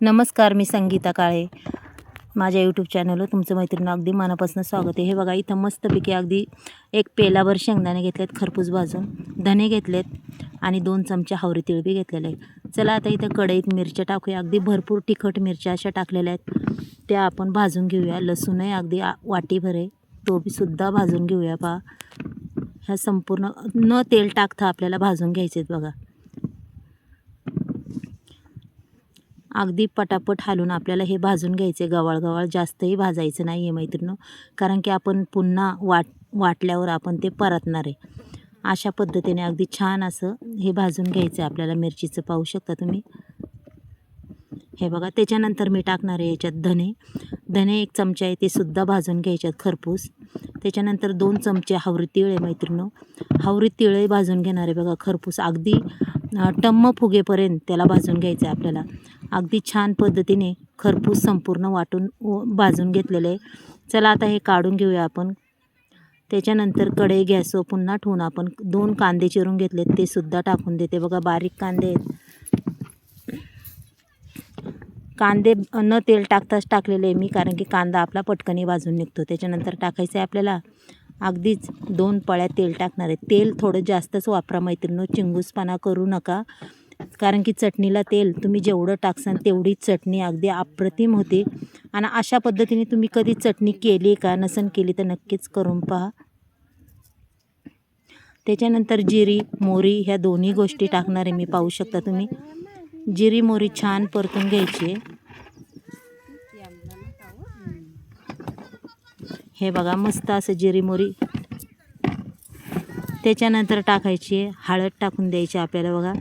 नमस्कार, मी संगीता काळे. माझ्या यूट्यूब चॅनलवर तुमचं मैत्रिणी अगदी मनापासून स्वागत आहे. हे बघा, इथं मस्तपैकी अगदी एक पेलाभर शेंगदाणे घेतलेत खरपूस भाजून, धने घेतलेत आणि 2 चमचे हावरी तीळ बी घेतलेले आहे. चला आता इथं कढईत मिरच्या टाकूया. अगदी भरपूर तिखट मिरच्या अशा टाकलेल्या आहेत, त्या आपण भाजून घेऊया. लसूणही अगदी वाटीभर आहे, तो बी सुद्धा भाजून घेऊया. पहा, ह्या संपूर्ण न तेल टाकता आपल्याला भाजून घ्यायचे आहेत बघा. अगदी पटापट हालून आपल्याला हे भाजून घ्यायचे. गवाळ जास्तही भाजायचं नाही आहे मैत्रिणींनो, कारण की आपण पुन्हा वाटल्यावर आपण ते परतणार आहे. अशा पद्धतीने अगदी छान असं हे भाजून घ्यायचं आपल्याला. मिरचीचं पाहू शकता तुम्ही. हे बघा, त्याच्यानंतर मी टाकणार आहे याच्यात धने 1 चमचा आहे, ते सुद्धा भाजून घ्यायच्यात खरपूस. त्याच्यानंतर 2 चमचे हावरी तीळ आहे मैत्रिणींनो, हावरी तीळही भाजून घेणार आहे बघा खरपूस. अगदी टम्म फुगेपर्यंत त्याला भाजून घ्यायचं आहे आपल्याला. अगदी छान पद्धतीने खरपूस संपूर्ण वाटून भाजून घेतलेलं आहे. चला आता हे काढून घेऊया आपण. त्याच्यानंतर कढई गॅसवर पुन्हा ठेवून आपण 2 कांदे चिरून घेतलेत, ते सुद्धा टाकून देते बघा. बारीक कांदे आहेत. कांदे न तेल टाकताच टाकलेले आहे मी, कारण की कांदा आपला पटकनी भाजून निघतो. त्याच्यानंतर टाकायचं आहे आपल्याला अगदीच 2 पळ्या तेल टाकणार आहे. तेल थोडं जास्तच वापरा मैत्रिणींनो, चिंगूसपणा करू नका, कारण की चटणीला तेल तुम्ही जेवढं टाकसाल तेवढी चटणी अगदी अप्रतिम होते. आणि अशा पद्धतीने तुम्ही कधी चटणी केली का? नसन केली तर नक्कीच करून पहा. त्याच्यानंतर जिरी मोहरी ह्या दोन्ही गोष्टी टाकणार आहे मी, पाहू शकता तुम्ही. जिरी मोहरी छान परतून घ्यायची. हे बघा, मस्त असं जिरी मोहरी. त्याच्यानंतर टाकायची हळद, टाकून द्यायची आपल्याला बघा.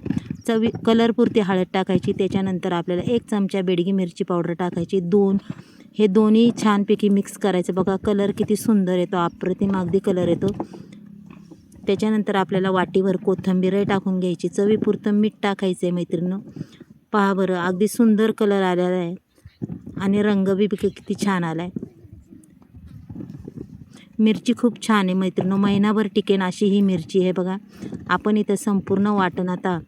कलरपुरती हळद टाकायची. त्याच्यानंतर आपल्याला 1 चमचा बेडगी मिरची पावडर टाकायची. हे दोन्ही छानपैकी मिक्स करायचं बघा. कलर किती सुंदर येतो, अप्रतिम अगदी कलर येतो. त्याच्यानंतर आपल्याला वाटीभर कोथिंबीरही टाकून घ्यायची. चवीपुरतं मीठ टाकायचं आहे मैत्रिणींनो. पहा बरं, अगदी सुंदर कलर आलेला आहे आणि रंग बी किती छान आला आहे. मिरची खूप छान आहे मैत्रिणींनो, महिनाभर टिकेन अशी ही मिरची. हे बघा, आपण इथं संपूर्ण वाटण आता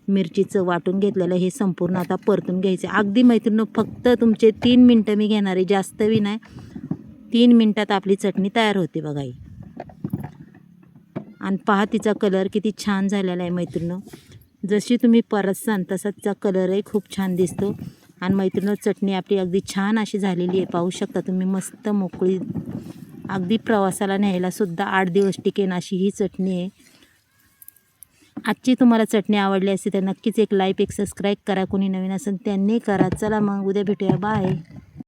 मिरचीचं वाटून घेतलेलं हे संपूर्ण आता परतून घ्यायचं. अगदी मैत्रिणींनो, फक्त तुमचे 3 मिनटं मी घेणार आहे, जास्त बी नाही. 3 मिनटात आपली चटणी तयार होते बघा ही. आणि पहा, तिचा कलर किती छान झालेला आहे मैत्रिणींनो. जशी तुम्ही परतसान तसा तिचा कलरही खूप छान दिसतो. आणि मैत्रिणींनो, चटणी आपली अगदी छान अशी झालेली आहे, पाहू शकता तुम्ही. मस्त मोकळी, अगदी प्रवासाला न्यायला सुद्धा 8 दिवस टिकेन अशी ही चटणी आहे. आजची तुम्हाला चटणी आवडली असेल तर नक्कीच एक लाईक, एक सबस्क्राईब करा. कोणी नवीन असेल त्यांनी करा. चला मग, उद्या भेटूया. बाय.